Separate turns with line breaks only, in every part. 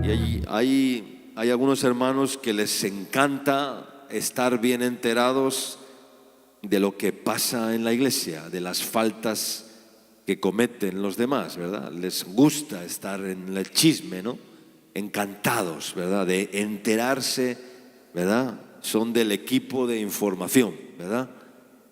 Y hay algunos hermanos que les encanta estar bien enterados de lo que pasa en la iglesia, de las faltas que cometen los demás, ¿verdad? Les gusta estar en el chisme, ¿no? Encantados, ¿verdad? De enterarse, ¿verdad? Son del equipo de información, ¿verdad?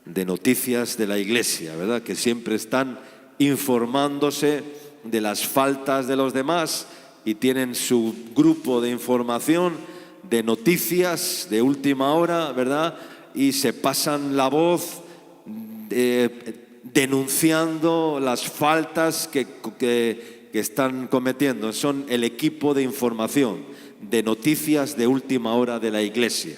De noticias de la iglesia, ¿verdad? Que siempre están informándose de las faltas de los demás y tienen su grupo de información, de noticias de última hora, ¿verdad? Y se pasan la voz denunciando las faltas que están cometiendo. Son el equipo de información, de noticias de última hora de la iglesia,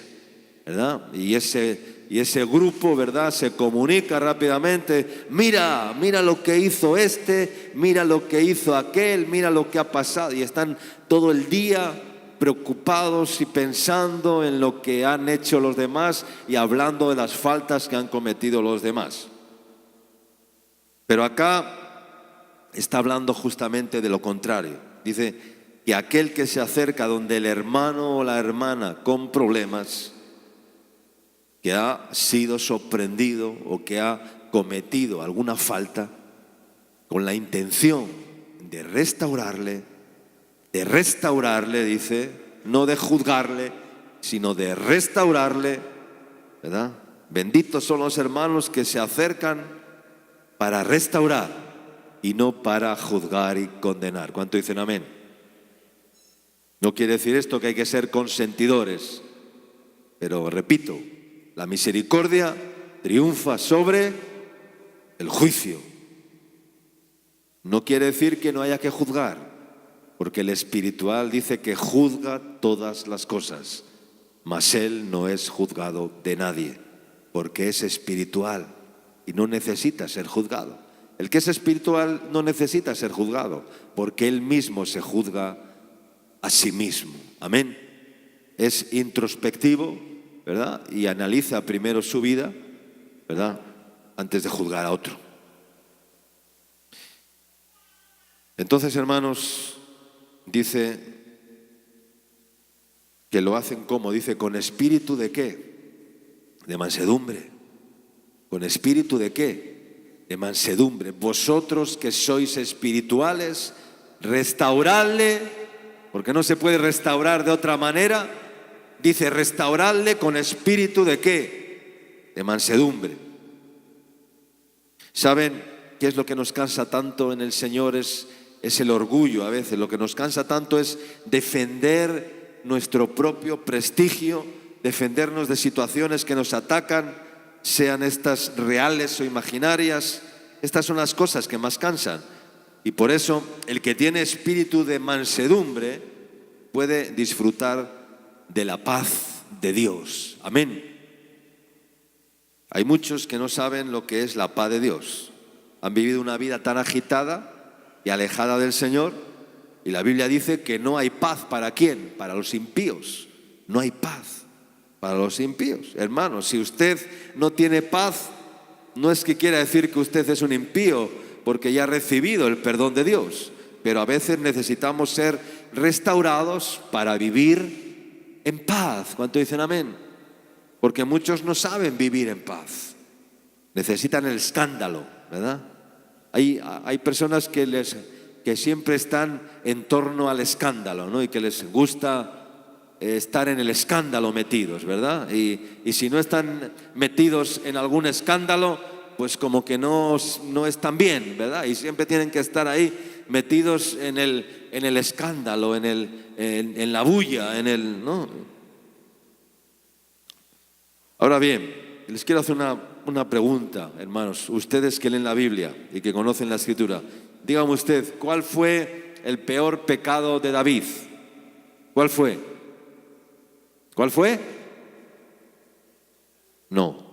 ¿verdad? Y ese grupo, ¿verdad?, se comunica rápidamente. Mira lo que hizo este, mira lo que hizo aquel, mira lo que ha pasado. Y están todo el día preocupados y pensando en lo que han hecho los demás y hablando de las faltas que han cometido los demás. Pero acá está hablando justamente de lo contrario. Dice que aquel que se acerca donde el hermano o la hermana con problemas, que ha sido sorprendido o que ha cometido alguna falta, con la intención de restaurarle, dice, no de juzgarle, sino de restaurarle, ¿verdad? Benditos son los hermanos que se acercan para restaurar y no para juzgar y condenar. ¿Cuánto dicen amén? No quiere decir esto que hay que ser consentidores, pero repito, la misericordia triunfa sobre el juicio. No quiere decir que no haya que juzgar, porque el espiritual dice que juzga todas las cosas, mas él no es juzgado de nadie, porque es espiritual y no necesita ser juzgado. El que es espiritual no necesita ser juzgado, porque él mismo se juzga a sí mismo. Amén. Es introspectivo, ¿verdad? Y analiza primero su vida, ¿verdad?, antes de juzgar a otro. Entonces, hermanos, dice que lo hacen como, dice, con espíritu de ¿qué? De mansedumbre. ¿Con espíritu de qué? De mansedumbre. Vosotros que sois espirituales, restauradle, porque no se puede restaurar de otra manera. Dice, restauradle con espíritu de ¿qué? De mansedumbre. ¿Saben qué es lo que nos cansa tanto en el Señor? Es el orgullo a veces. Lo que nos cansa tanto es defender nuestro propio prestigio, defendernos de situaciones que nos atacan, sean estas reales o imaginarias. Estas son las cosas que más cansan. Y por eso el que tiene espíritu de mansedumbre puede disfrutar de la paz de Dios. Amén. Hay muchos que no saben lo que es la paz de Dios. Han vivido una vida tan agitada y alejada del Señor, y la Biblia dice que no hay paz. ¿Para quién? Para los impíos. No hay paz para los impíos. Hermano, si usted no tiene paz, no es que quiera decir que usted es un impío, porque ya ha recibido el perdón de Dios, pero a veces necesitamos ser restaurados para vivir en paz. ¿Cuánto dicen amén? Porque muchos no saben vivir en paz. Necesitan el escándalo, ¿verdad? Hay personas que siempre están en torno al escándalo, ¿no? Y que les gusta estar en el escándalo metidos, ¿verdad? Y si no están metidos en algún escándalo, pues como que no están bien, ¿verdad? Y siempre tienen que estar ahí metidos en el escándalo, en la bulla, ¿no? Ahora bien, les quiero hacer una pregunta, hermanos. Ustedes que leen la Biblia y que conocen la Escritura, dígame usted, ¿cuál fue el peor pecado de David? ¿Cuál fue? ¿Cuál fue? No,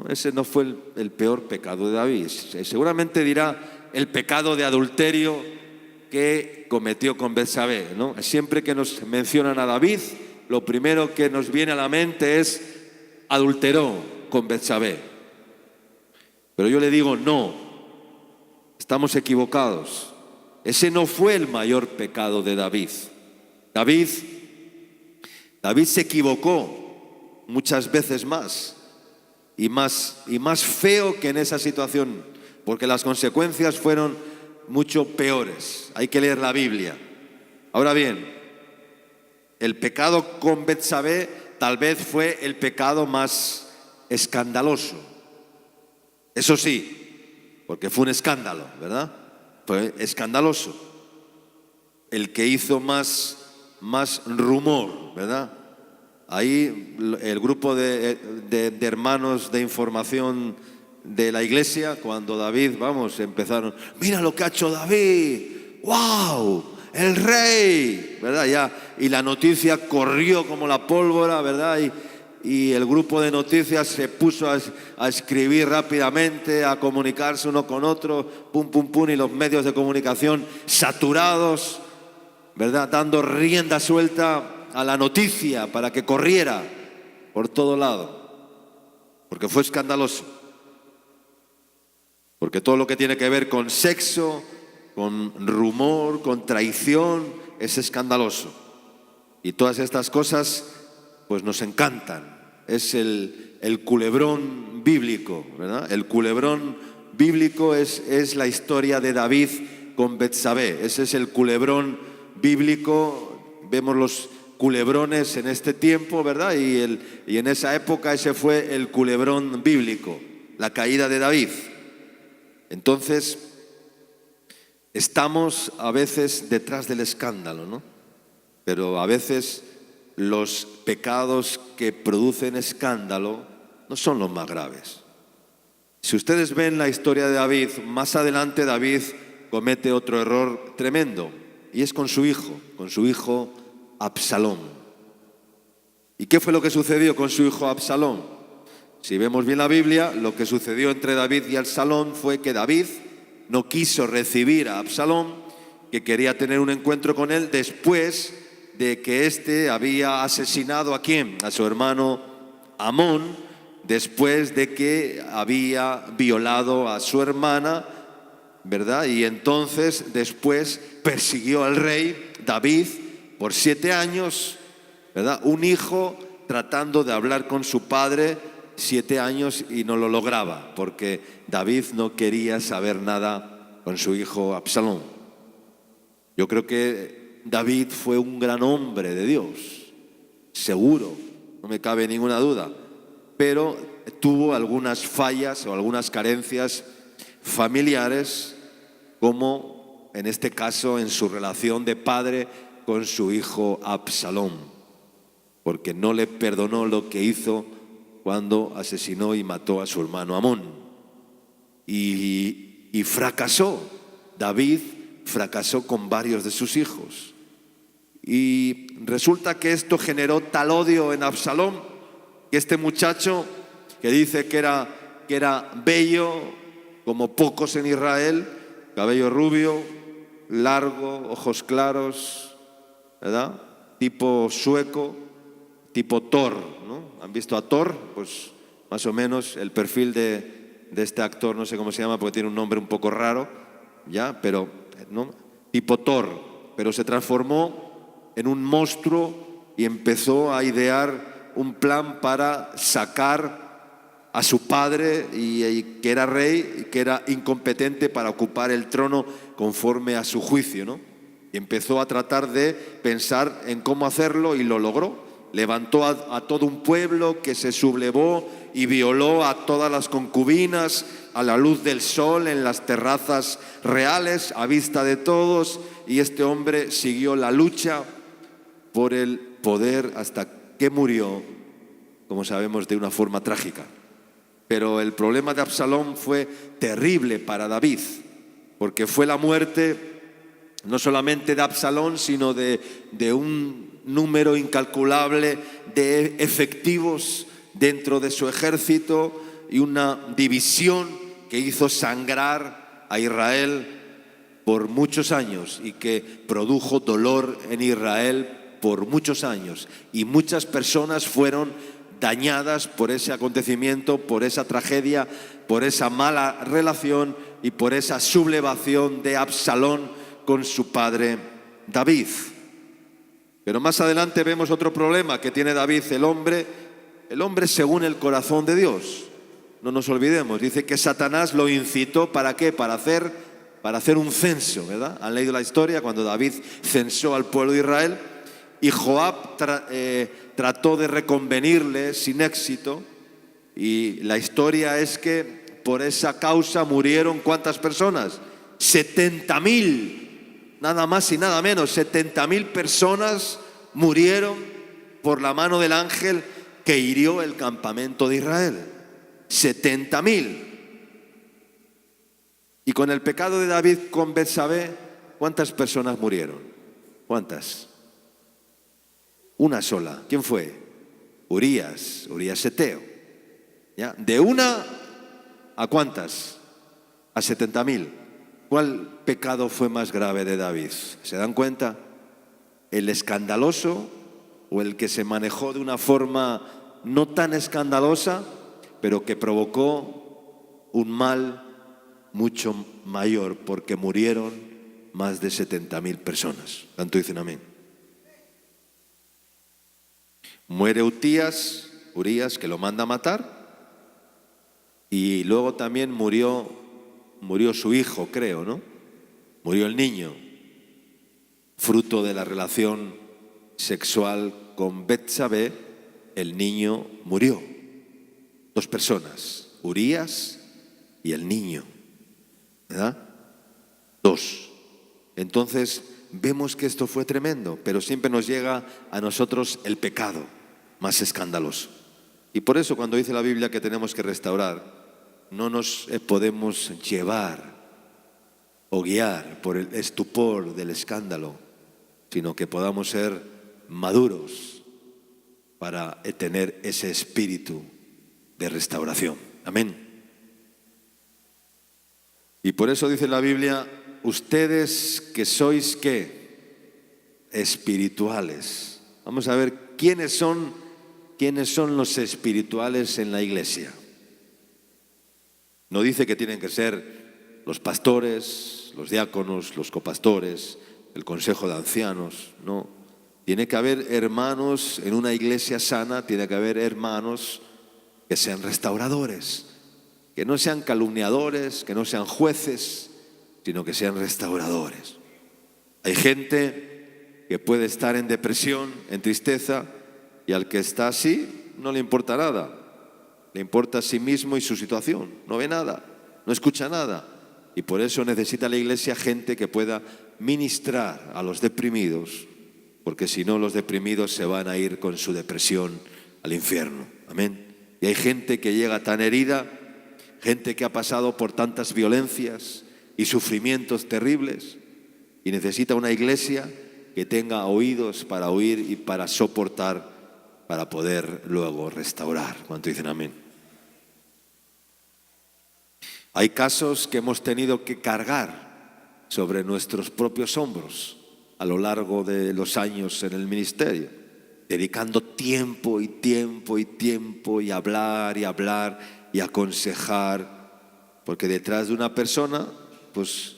ese no fue el peor pecado de David. Seguramente dirá el pecado de adulterio que cometió con Betsabé, ¿no? Siempre que nos mencionan a David, lo primero que nos viene a la mente es adulteró con Betsabé. Pero yo le digo, no, estamos equivocados. Ese no fue el mayor pecado de David. David se equivocó muchas veces más y más feo que en esa situación, porque las consecuencias fueron mucho peores. Hay que leer la Biblia. Ahora bien, el pecado con Betsabé tal vez fue el pecado más escandaloso. Eso sí, porque fue un escándalo, ¿verdad? Fue escandaloso. El que hizo más rumor, ¿verdad? Ahí el grupo de hermanos de información de la iglesia, cuando David, empezaron, mira lo que ha hecho David, ¡wow! El rey, ¿verdad? Ya, y la noticia corrió como la pólvora, ¿verdad? Y el grupo de noticias se puso a escribir rápidamente, a comunicarse uno con otro, pum, pum, pum, y los medios de comunicación saturados, ¿verdad? Dando rienda suelta a la noticia para que corriera por todo lado, porque fue escandaloso. Porque todo lo que tiene que ver con sexo, con rumor, con traición, es escandaloso. Y todas estas cosas, pues nos encantan. Es el culebrón bíblico, ¿verdad? El culebrón bíblico es la historia de David con Betsabé. Ese es el culebrón bíblico. Vemos los culebrones en este tiempo, ¿verdad? Y en esa época ese fue el culebrón bíblico, la caída de David. Entonces, estamos a veces detrás del escándalo, ¿no? Pero a veces los pecados que producen escándalo no son los más graves. Si ustedes ven la historia de David, más adelante David comete otro error tremendo, y es con su hijo Absalón. ¿Y qué fue lo que sucedió con su hijo Absalón? Si vemos bien la Biblia, lo que sucedió entre David y Absalón fue que David no quiso recibir a Absalón, que quería tener un encuentro con él después de que éste había asesinado ¿a quién? A su hermano Amón, después de que había violado a su hermana, ¿verdad? Y entonces después persiguió al rey David por 7 años, ¿verdad? Un hijo tratando de hablar con su padre 7 años y no lo lograba, porque David no quería saber nada con su hijo Absalón. Yo creo que David fue un gran hombre de Dios, seguro, no me cabe ninguna duda, pero tuvo algunas fallas o algunas carencias familiares, como en este caso en su relación de padre con su hijo Absalón, porque no le perdonó lo que hizo cuando asesinó y mató a su hermano Amón. Y fracasó. David fracasó con varios de sus hijos. Y resulta que esto generó tal odio en Absalón, que este muchacho, que dice que era bello, como pocos en Israel, cabello rubio, largo, ojos claros, ¿verdad? Tipo sueco, tipo Thor, ¿no? ¿Han visto a Thor? Pues más o menos el perfil de este actor, no sé cómo se llama porque tiene un nombre un poco raro, ¿ya? Pero, ¿no? Tipo Thor, pero se transformó en un monstruo y empezó a idear un plan para sacar a su padre, y que era rey y que era incompetente para ocupar el trono conforme a su juicio, ¿no? Y empezó a tratar de pensar en cómo hacerlo y lo logró. Levantó a todo un pueblo que se sublevó y violó a todas las concubinas a la luz del sol en las terrazas reales a vista de todos, y este hombre siguió la lucha por el poder hasta que murió, como sabemos, de una forma trágica. Pero el problema de Absalón fue terrible para David, porque fue la muerte no solamente de Absalón, sino de un número incalculable de efectivos dentro de su ejército, y una división que hizo sangrar a Israel por muchos años y que produjo dolor en Israel por muchos años, y muchas personas fueron dañadas por ese acontecimiento, por esa tragedia, por esa mala relación y por esa sublevación de Absalón con su padre David. Pero más adelante vemos otro problema que tiene David, el hombre según el corazón de Dios. No nos olvidemos, dice que Satanás lo incitó, ¿para qué? Para hacer un censo, ¿verdad? Han leído la historia cuando David censó al pueblo de Israel y Joab trató de reconvenirle sin éxito, y la historia es que por esa causa murieron ¿cuántas personas? 70.000, nada más y nada menos, 70.000 personas murieron por la mano del ángel que hirió el campamento de Israel. 70.000. Y con el pecado de David con Betsabé, ¿cuántas personas murieron? ¿Cuántas? Una sola. ¿Quién fue? Urías Eteo. ¿Ya? ¿De una a cuántas? A 70.000. ¿Cuál pecado fue más grave de David? ¿Se dan cuenta? ¿El escandaloso o el que se manejó de una forma no tan escandalosa, pero que provocó un mal mucho mayor, porque murieron más de 70.000 personas? ¿Cuánto dicen amén? Muere Urías, que lo manda a matar, y luego también murió su hijo, creo, ¿no? Murió el niño, fruto de la relación sexual con Betsabé. El niño murió. 2 personas, Urías y el niño, ¿verdad? 2. Entonces vemos que esto fue tremendo, pero siempre nos llega a nosotros el pecado más escandaloso. Y por eso cuando dice la Biblia que tenemos que restaurar, no nos podemos llevar o guiar por el estupor del escándalo, sino que podamos ser maduros para tener ese espíritu de restauración. Amén. Y por eso dice la Biblia, ustedes que sois ¿qué? Espirituales. Vamos a ver quiénes son los espirituales en la iglesia. No dice que tienen que ser los pastores, los diáconos, los copastores, el consejo de ancianos, no. Tiene que haber hermanos en una iglesia sana, tiene que haber hermanos que sean restauradores, que no sean calumniadores, que no sean jueces, sino que sean restauradores. Hay gente que puede estar en depresión, en tristeza, y al que está así no le importa nada. Le importa a sí mismo y su situación. No ve nada, no escucha nada. Y por eso necesita la iglesia gente que pueda ministrar a los deprimidos, porque si no los deprimidos se van a ir con su depresión al infierno. Amén. Y hay gente que llega tan herida, gente que ha pasado por tantas violencias y sufrimientos terribles, y necesita una iglesia que tenga oídos para oír y para soportar, para poder luego restaurar. ¿Cuánto dicen amén? Hay casos que hemos tenido que cargar sobre nuestros propios hombros a lo largo de los años en el ministerio, dedicando tiempo y tiempo y tiempo, y hablar y aconsejar, porque detrás de una persona, pues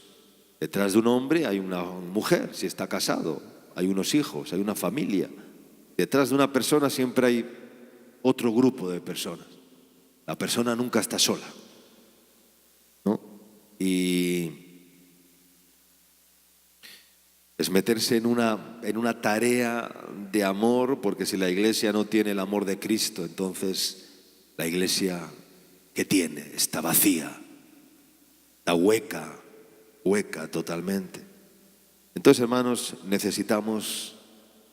detrás de un hombre hay una mujer, si está casado, hay unos hijos, hay una familia. Detrás de una persona siempre hay otro grupo de personas. La persona nunca está sola, ¿no? Y es meterse en una tarea de amor, porque si la iglesia no tiene el amor de Cristo, entonces la iglesia, ¿qué tiene? Está vacía, está hueca totalmente. Entonces, hermanos, necesitamos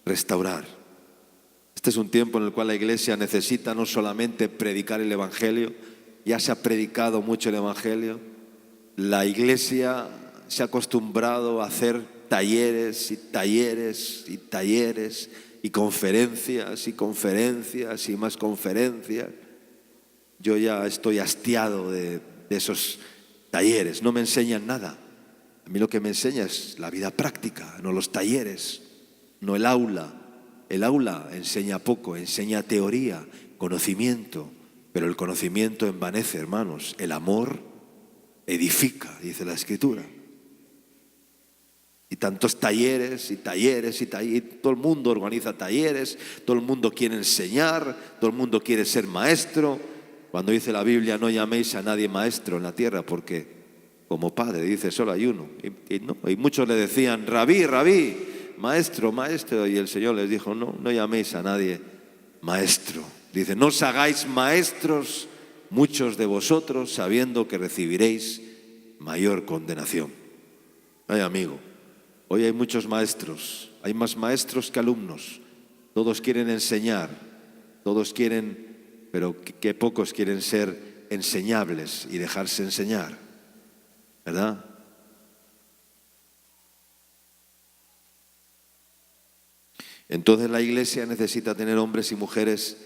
restaurar. Este es un tiempo en el cual la iglesia necesita no solamente predicar el evangelio. Ya se ha predicado mucho el evangelio. La iglesia se ha acostumbrado a hacer talleres y talleres y talleres y conferencias y conferencias y más conferencias. Yo ya estoy hastiado de esos talleres. No me enseñan nada. A mí lo que me enseña es la vida práctica, no los talleres, no el aula. El aula enseña poco, enseña teoría, conocimiento, pero el conocimiento envanece, hermanos. El amor edifica, dice la Escritura. Y tantos talleres y talleres y talleres. Todo el mundo organiza talleres, todo el mundo quiere enseñar, todo el mundo quiere ser maestro. Cuando dice la Biblia, no llaméis a nadie maestro en la tierra, porque como padre dice, solo hay uno. Y muchos le decían, rabí, rabí, maestro, maestro. Y el Señor les dijo, no, no llaméis a nadie maestro. Dice, no os hagáis maestros muchos de vosotros, sabiendo que recibiréis mayor condenación. Ay, amigo, hoy hay muchos maestros, hay más maestros que alumnos. Todos quieren enseñar, todos quieren, pero que pocos quieren ser enseñables y dejarse enseñar, ¿verdad? Entonces la iglesia necesita tener hombres y mujeres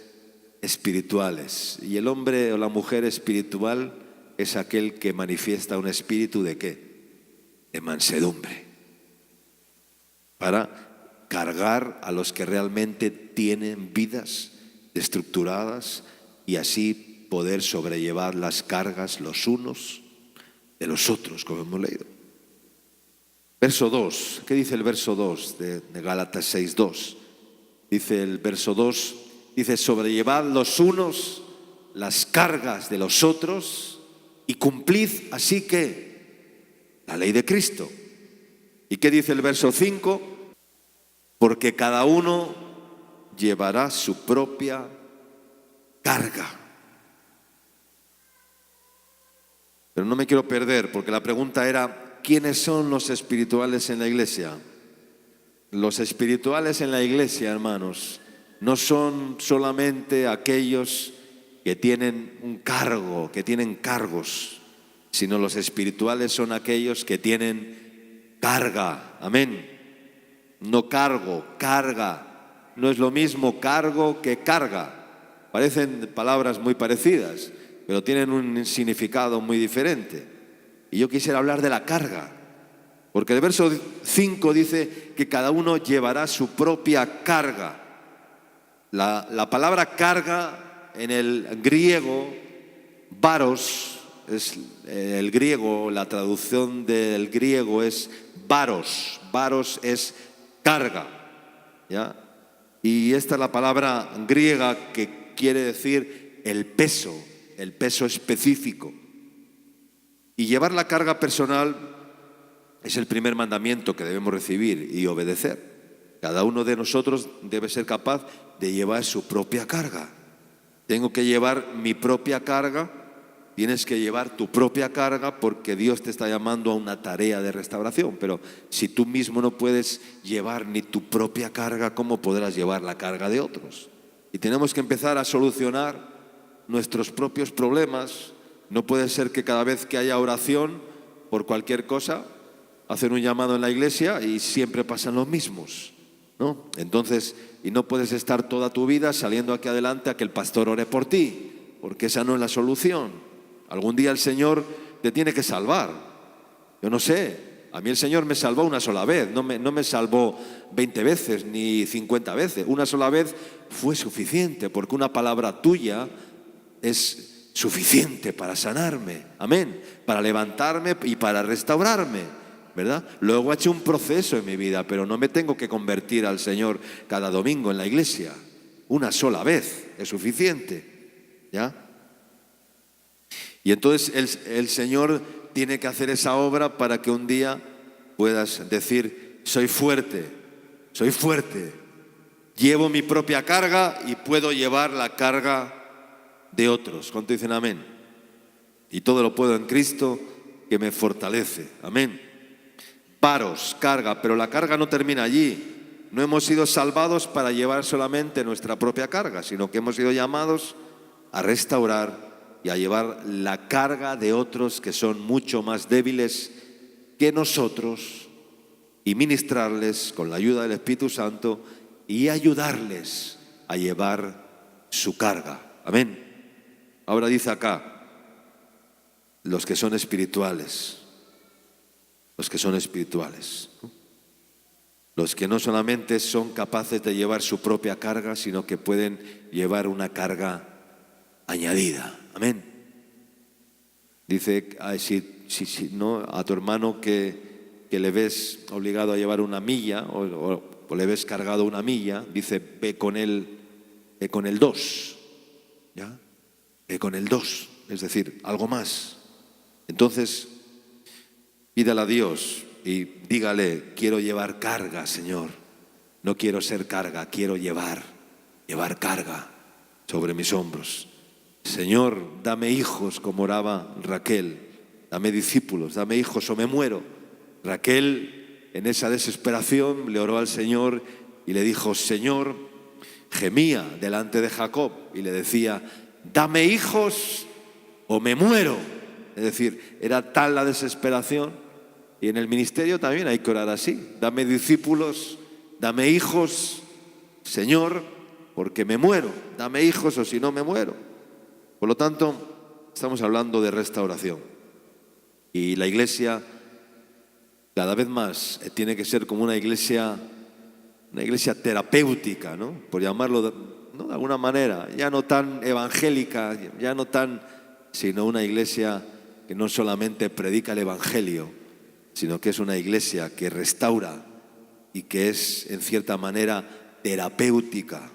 espirituales. Y el hombre o la mujer espiritual es aquel que manifiesta un espíritu ¿de qué? De mansedumbre. Para cargar a los que realmente tienen vidas estructuradas y así poder sobrellevar las cargas los unos de los otros, como hemos leído. Verso 2, ¿qué dice el verso 2 de Gálatas 6:2? Dice el verso 2, dice, sobrellevad los unos las cargas de los otros y cumplid así que la ley de Cristo. ¿Y qué dice el verso 5? Porque cada uno llevará su propia carga. Pero no me quiero perder, porque la pregunta era, ¿quiénes son los espirituales en la iglesia? Los espirituales en la iglesia, hermanos, no son solamente aquellos que tienen un cargo, que tienen cargos, sino los espirituales son aquellos que tienen carga. Amén. No cargo, carga. No es lo mismo cargo que carga. Parecen palabras muy parecidas, pero tienen un significado muy diferente. Y yo quisiera hablar de la carga. Porque el verso 5 dice que cada uno llevará su propia carga. La palabra carga en el griego, varos, es el griego, la traducción del griego es varos. Varos es carga, ¿ya? Y esta es la palabra griega que quiere decir el peso específico. Y llevar la carga personal es el primer mandamiento que debemos recibir y obedecer. Cada uno de nosotros debe ser capaz de llevar su propia carga. Tengo que llevar mi propia carga, tienes que llevar tu propia carga porque Dios te está llamando a una tarea de restauración. Pero si tú mismo no puedes llevar ni tu propia carga, ¿cómo podrás llevar la carga de otros? Y tenemos que empezar a solucionar nuestros propios problemas. No puede ser que cada vez que haya oración por cualquier cosa, hacen un llamado en la iglesia y siempre pasan los mismos, ¿no? Entonces, y no puedes estar toda tu vida saliendo aquí adelante a que el pastor ore por ti, porque esa no es la solución. Algún día el Señor te tiene que salvar. Yo no sé, a mí el Señor me salvó una sola vez, no me salvó 20 veces ni 50 veces. Una sola vez fue suficiente, porque una palabra tuya es suficiente para sanarme, amén, para levantarme y para restaurarme, ¿verdad? Luego ha hecho un proceso en mi vida, pero no me tengo que convertir al Señor cada domingo en la iglesia. Una sola vez es suficiente, ¿ya? Y entonces el Señor tiene que hacer esa obra para que un día puedas decir, soy fuerte, llevo mi propia carga y puedo llevar la carga de otros. ¿Cuánto dicen amén? Y todo lo puedo en Cristo que me fortalece, amén. Paros, carga, pero la carga no termina allí. No hemos sido salvados para llevar solamente nuestra propia carga, sino que hemos sido llamados a restaurar y a llevar la carga de otros que son mucho más débiles que nosotros y ministrarles con la ayuda del Espíritu Santo y ayudarles a llevar su carga. Amén. Ahora dice acá, los que son espirituales. Los que son espirituales, ¿no? Los que no solamente son capaces de llevar su propia carga, sino que pueden llevar una carga añadida. Amén. Dice, si no, a tu hermano que que le ves obligado a llevar una milla o le ves cargado una milla, dice, ve con el 2, ¿ya? Ve con el 2, es decir, algo más. Entonces, pídale a Dios y dígale, quiero llevar carga, Señor. No quiero ser carga, quiero llevar carga sobre mis hombros. Señor, dame hijos, como oraba Raquel. Dame discípulos, dame hijos o me muero. Raquel, en esa desesperación, le oró al Señor y le dijo, Señor, gemía delante de Jacob y le decía, dame hijos o me muero. Es decir, era tal la desesperación. Y en el ministerio también hay que orar así. Dame discípulos, dame hijos, Señor, porque me muero. Dame hijos o si no me muero. Por lo tanto, estamos hablando de restauración. Y la iglesia cada vez más tiene que ser como una iglesia terapéutica, ¿no? Por llamarlo de alguna manera, ya no tan evangélica, sino una iglesia que no solamente predica el evangelio, sino que es una iglesia que restaura y que es, en cierta manera, terapéutica.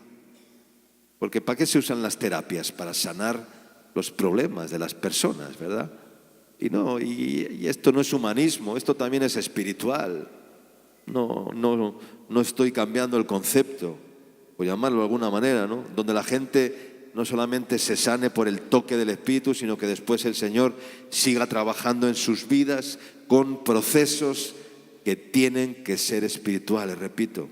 Porque ¿para qué se usan las terapias? Para sanar los problemas de las personas, ¿verdad? Y esto no es humanismo, esto también es espiritual. No estoy cambiando el concepto, por llamarlo de alguna manera, ¿no? Donde la gente no solamente se sane por el toque del Espíritu, sino que después el Señor siga trabajando en sus vidas con procesos que tienen que ser espirituales, repito.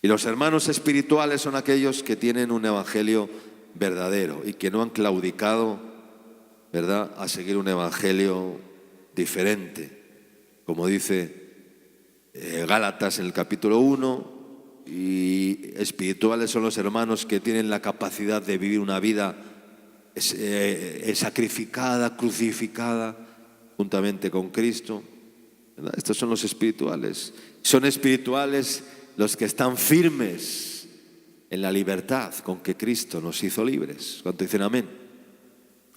Y los hermanos espirituales son aquellos que tienen un evangelio verdadero y que no han claudicado, ¿verdad?, a seguir un evangelio diferente. Como dice Gálatas en el capítulo 1, y espirituales son los hermanos que tienen la capacidad de vivir una vida sacrificada, crucificada, juntamente con Cristo, ¿verdad? Estos son los espirituales. Son espirituales los que están firmes en la libertad con que Cristo nos hizo libres. ¿Cuánto dicen amén?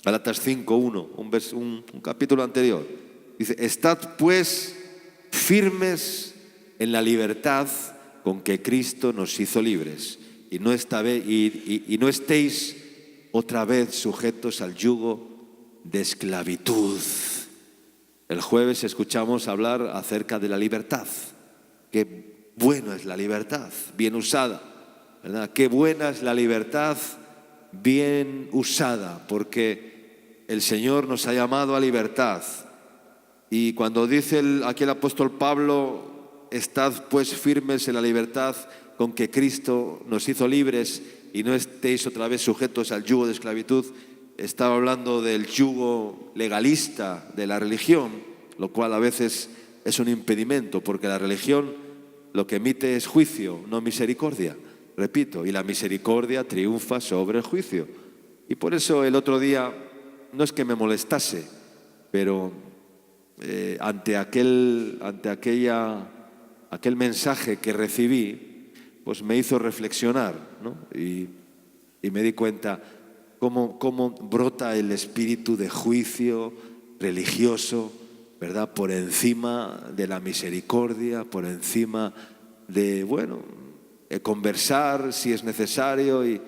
Gálatas 5:1, un capítulo anterior. Dice, estad pues firmes en la libertad con que Cristo nos hizo libres y no estéis otra vez sujetos al yugo de esclavitud. El jueves escuchamos hablar acerca de la libertad. Qué bueno es la libertad, bien usada, ¿verdad? Qué buena es la libertad, bien usada, porque el Señor nos ha llamado a libertad. Y cuando dice aquí el apóstol Pablo, estad pues firmes en la libertad con que Cristo nos hizo libres y no estéis otra vez sujetos al yugo de esclavitud, estaba hablando del yugo legalista de la religión, lo cual a veces es un impedimento, porque la religión lo que emite es juicio, no misericordia, repito, y la misericordia triunfa sobre el juicio. Y por eso el otro día, no es que me molestase, pero ante aquel mensaje que recibí, pues me hizo reflexionar, ¿no? Y me di cuenta cómo brota el espíritu de juicio religioso, ¿verdad? Por encima de la misericordia, por encima de, conversar si es necesario y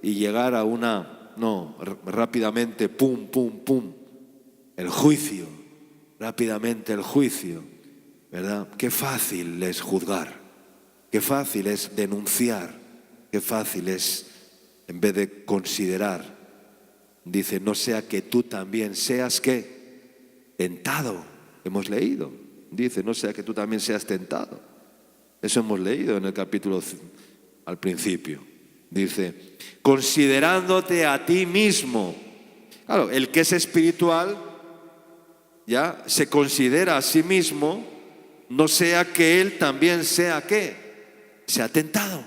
llegar a rápidamente, pum, el juicio, rápidamente el juicio, ¿verdad? Qué fácil es juzgar, qué fácil es denunciar, qué fácil es, en vez de considerar. Dice, no sea que tú también seas, ¿qué? Tentado. Hemos leído. Dice, no sea que tú también seas tentado. Eso hemos leído en el capítulo al principio. Dice, considerándote a ti mismo. Claro, el que es espiritual ya se considera a sí mismo, no sea que él también sea, ¿qué? Sea tentado.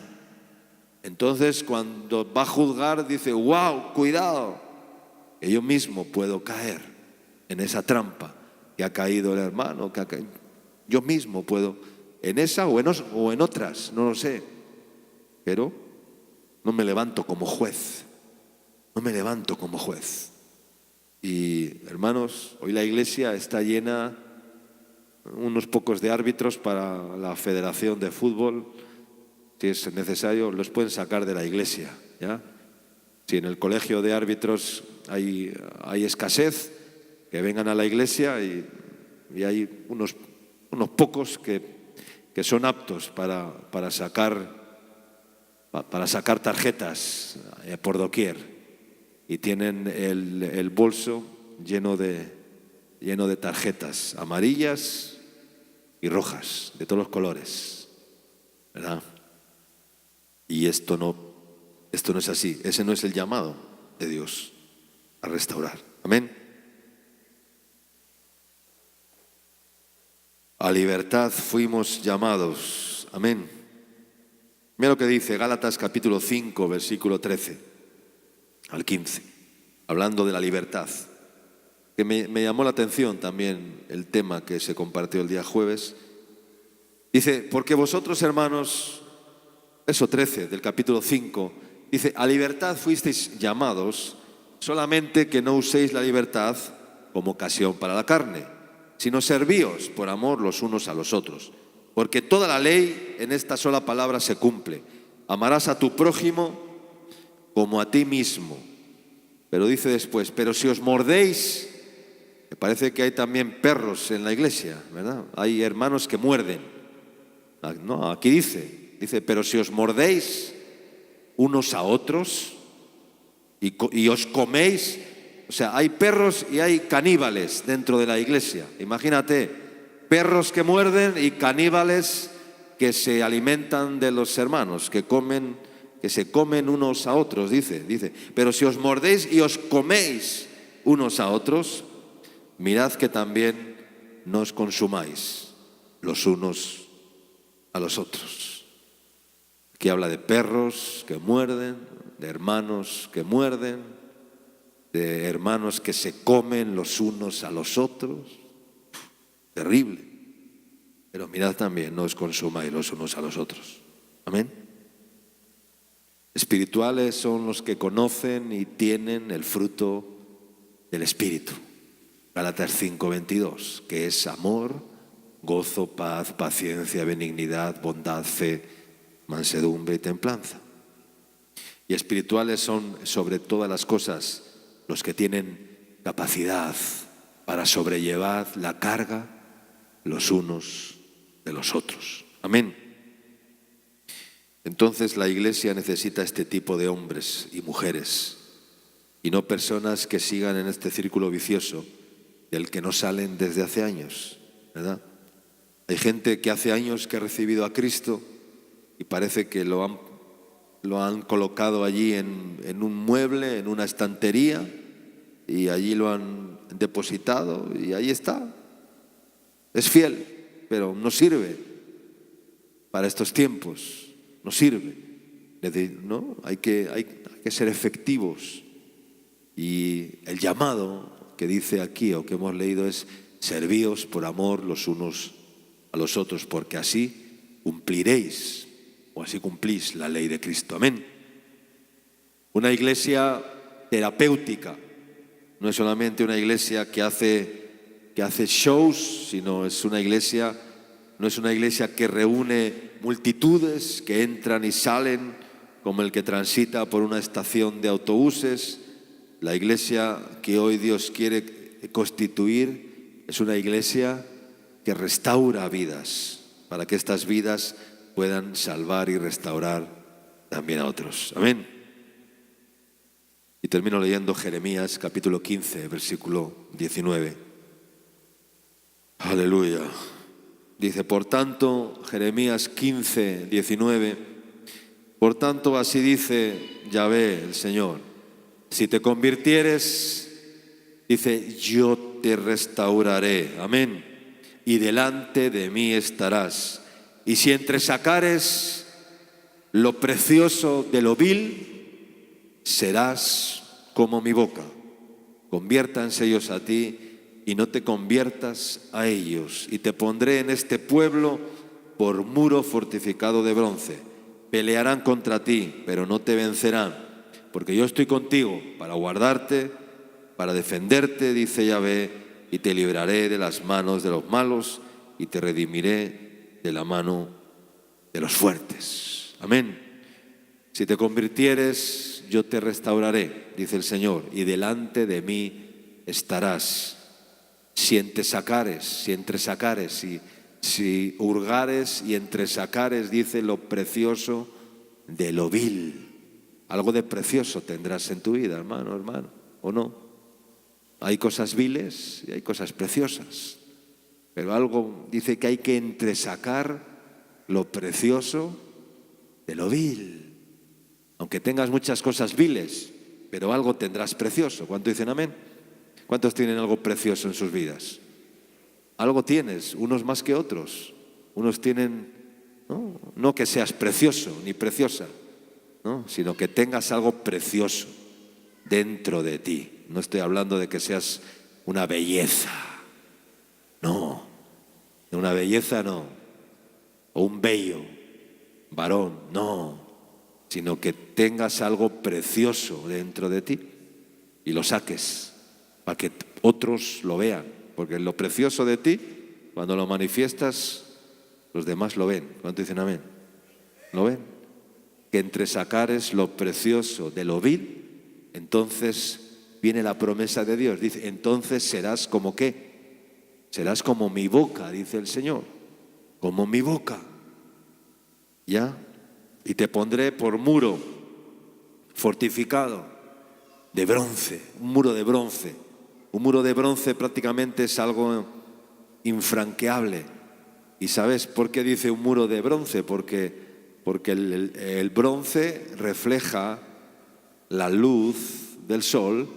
Entonces, cuando va a juzgar, dice, wow, cuidado, que yo mismo puedo caer en esa trampa que ha caído el hermano, yo mismo puedo, en esa o en otras, no lo sé, pero no me levanto como juez, Y hermanos, hoy la iglesia está llena unos pocos de árbitros para la Federación de Fútbol. Si es necesario, los pueden sacar de la iglesia, ¿ya? Si en el colegio de árbitros hay escasez, que vengan a la iglesia y hay unos pocos que son aptos para sacar tarjetas por doquier, y tienen el bolso lleno de tarjetas amarillas y rojas, de todos los colores, ¿verdad? Y esto no es así. Ese no es el llamado de Dios a restaurar. Amén. A libertad fuimos llamados. Amén. Mira lo que dice Gálatas capítulo 5, versículo 13 al 15, hablando de la libertad. Que me llamó la atención también el tema que se compartió el día jueves. Dice, porque vosotros, hermanos, verso 13 del capítulo 5, dice, a libertad fuisteis llamados, solamente que no uséis la libertad como ocasión para la carne, sino servíos por amor los unos a los otros. Porque toda la ley en esta sola palabra se cumple. Amarás a tu prójimo como a ti mismo. Pero dice después, pero si os mordéis, me parece que hay también perros en la iglesia, ¿verdad? Hay hermanos que muerden. No, aquí dice, pero si os mordéis unos a otros y os coméis, o sea, hay perros y hay caníbales dentro de la iglesia. Imagínate, perros que muerden y caníbales que se alimentan de los hermanos, que se comen unos a otros, dice, pero si os mordéis y os coméis unos a otros, mirad que también no os consumáis los unos a los otros. Aquí habla de perros que muerden, de hermanos que muerden, de hermanos que se comen los unos a los otros. Terrible. Pero mirad también, no os consumáis los unos a los otros. Amén. Espirituales son los que conocen y tienen el fruto del Espíritu. Gálatas 5:22, que es amor, gozo, paz, paciencia, benignidad, bondad, fe, mansedumbre y templanza. Y espirituales son sobre todas las cosas los que tienen capacidad para sobrellevar la carga los unos de los otros. Amén. Entonces la iglesia necesita este tipo de hombres y mujeres, y no personas que sigan en este círculo vicioso del que no salen desde hace años, ¿verdad? Hay gente que hace años que ha recibido a Cristo y parece que lo han colocado allí en un mueble, en una estantería, y allí lo han depositado y ahí está. Es fiel, pero no sirve para estos tiempos, no sirve. ¿No? Hay que ser efectivos. Y el llamado que dice aquí o que hemos leído es: servíos por amor los unos a los otros, porque así cumpliréis, o así cumplís la ley de Cristo. Amén. Una iglesia terapéutica no es solamente una iglesia que hace shows, sino no es una iglesia que reúne multitudes que entran y salen como el que transita por una estación de autobuses. La iglesia que hoy Dios quiere constituir es una iglesia que restaura vidas, para que estas vidas puedan salvar y restaurar también a otros. Amén. Y termino leyendo Jeremías capítulo 15, versículo 19. Aleluya. Dice, por tanto, Jeremías 15, 19, por tanto así dice Yahvé el Señor, si te convirtieres, dice, yo te restauraré, amén, y delante de mí estarás. Y si entresacares lo precioso de lo vil, serás como mi boca. Conviértanse ellos a ti y no te conviertas a ellos. Y te pondré en este pueblo por muro fortificado de bronce. Pelearán contra ti, pero no te vencerán, porque yo estoy contigo para guardarte, para defenderte, dice Yahvé, y te libraré de las manos de los malos y te redimiré de la mano de los fuertes. Amén. Si te convirtieres, yo te restauraré, dice el Señor, y delante de mí estarás. Si entresacares, si hurgares y entresacares, dice, lo precioso de lo vil. Algo de precioso tendrás en tu vida, hermano, ¿o no? Hay cosas viles y hay cosas preciosas, pero algo dice que hay que entresacar lo precioso de lo vil. Aunque tengas muchas cosas viles, pero algo tendrás precioso. ¿Cuántos dicen amén? ¿Cuántos tienen algo precioso en sus vidas? Algo tienes, unos más que otros. Unos tienen, no que seas precioso ni preciosa, ¿no? Sino que tengas algo precioso dentro de ti. No estoy hablando de que seas una belleza, no, de una belleza no, o un bello varón, no, sino que tengas algo precioso dentro de ti y lo saques para que otros lo vean, porque lo precioso de ti, cuando lo manifiestas, los demás lo ven. ¿Cuánto dicen amén? ¿Lo ven? Que entresacares lo precioso de lo vil, entonces viene la promesa de Dios. Dice, entonces serás como ¿qué? Serás como mi boca, dice el Señor, como mi boca. ¿Ya? Y te pondré por muro fortificado de bronce, un muro de bronce. Un muro de bronce prácticamente es algo infranqueable. ¿Y sabes por qué dice un muro de bronce? Porque el bronce refleja la luz del sol.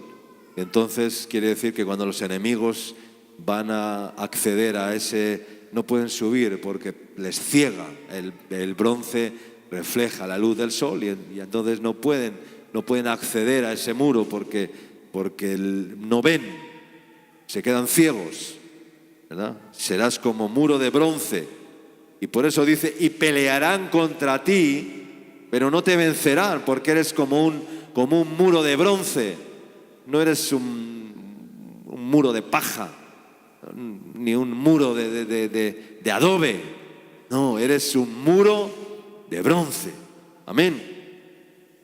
Entonces quiere decir que cuando los enemigos van a acceder a ese, no pueden subir porque les ciega. El bronce refleja la luz del sol y entonces no pueden acceder a ese muro porque no ven, se quedan ciegos, ¿verdad? Serás como muro de bronce. Y por eso dice, y pelearán contra ti, pero no te vencerán, porque eres como un muro de bronce. No eres un muro de paja, ni un muro de adobe. No, eres un muro de bronce. Amén.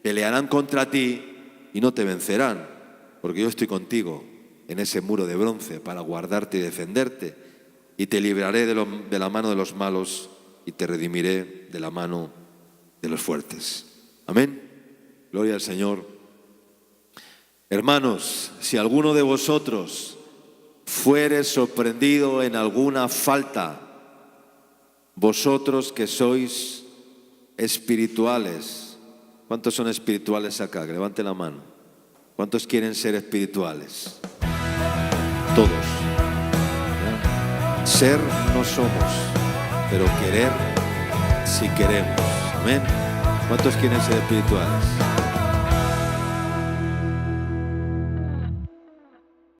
Pelearán contra ti y no te vencerán, porque yo estoy contigo en ese muro de bronce para guardarte y defenderte. Y te libraré de la mano de los malos y te redimiré de la mano de los fuertes. Amén. Gloria al Señor. Hermanos, si alguno de vosotros fuere sorprendido en alguna falta, vosotros que sois espirituales, ¿cuántos son espirituales acá? Levante la mano. ¿Cuántos quieren ser espirituales? Todos. ¿Ya? Ser no somos, pero querer sí queremos. Amén. ¿Cuántos quieren ser espirituales?